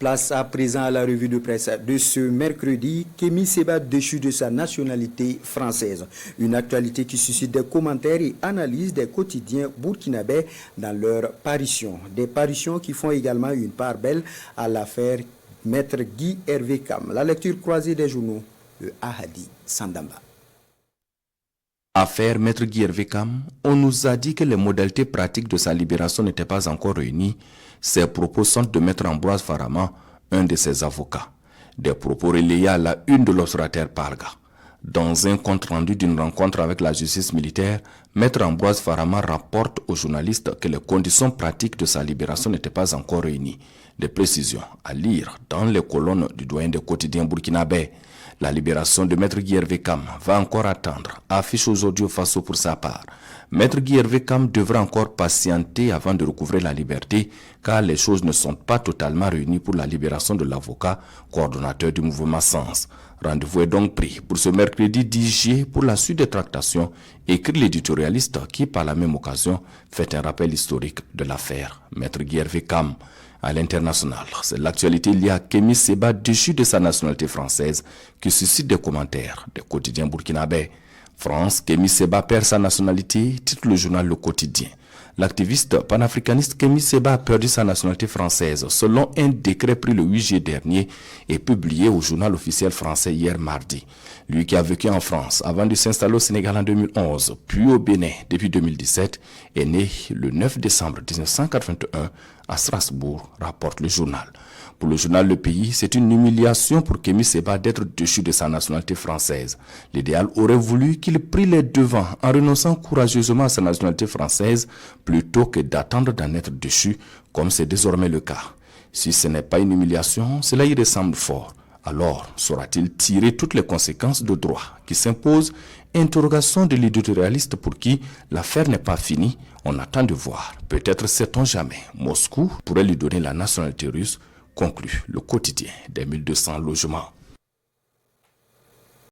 Place à présent à la revue de presse de ce mercredi. Kémy Séba déchu de sa nationalité française. Une actualité qui suscite des commentaires et analyses des quotidiens burkinabés dans leur parution. Des parutions qui font également une part belle à l'affaire Maître Guy Hervé Kam. La lecture croisée des journaux de Ahadi Sandamba. Affaire Maître Guy Hervé Kam, on nous a dit que les modalités pratiques de sa libération n'étaient pas encore réunies. Ces propos sont de Maître Ambroise Farama, un de ses avocats. Des propos relayés à la une de l'Observateur Parga. Dans un compte-rendu d'une rencontre avec la justice militaire, Maître Ambroise Farama rapporte aux journalistes que les conditions pratiques de sa libération n'étaient pas encore réunies. Des précisions à lire dans les colonnes du doyen des quotidiens burkinabés. La libération de Maître Guy Hervé Kam va encore attendre, affiche aujourd'hui au Faso pour sa part. Maître Guy Hervé Kam devra encore patienter avant de recouvrer la liberté, car les choses ne sont pas totalement réunies pour la libération de l'avocat, coordonnateur du mouvement Sens. Rendez-vous est donc pris pour ce mercredi 10 juillet pour la suite des tractations, écrit l'éditorialiste qui, par la même occasion, fait un rappel historique de l'affaire Maître Guy Hervé Kam. À l'international, c'est l'actualité liée à Kémy Séba déchu de sa nationalité française qui suscite des commentaires des quotidiens burkinabés. France, Kémy Séba perd sa nationalité, titre le journal Le Quotidien. L'activiste panafricaniste Kémy Séba a perdu sa nationalité française selon un décret pris le 8 juillet dernier et publié au journal officiel français hier mardi. Lui qui a vécu en France avant de s'installer au Sénégal en 2011, puis au Bénin depuis 2017, est né le 9 décembre 1981 à Strasbourg, rapporte le journal. Pour le journal Le Pays, c'est une humiliation pour Kémy Séba d'être déchu de sa nationalité française. L'idéal aurait voulu qu'il prit les devants en renonçant courageusement à sa nationalité française plutôt que d'attendre d'en être déchu, comme c'est désormais le cas. Si ce n'est pas une humiliation, cela y ressemble fort. Alors, saura-t-il tirer toutes les conséquences de droit qui s'imposent? Interrogation de l'éditorialiste pour qui l'affaire n'est pas finie. On attend de voir. Peut-être sait-on jamais. Moscou pourrait lui donner la nationalité russe, conclut le quotidien des 1200 logements.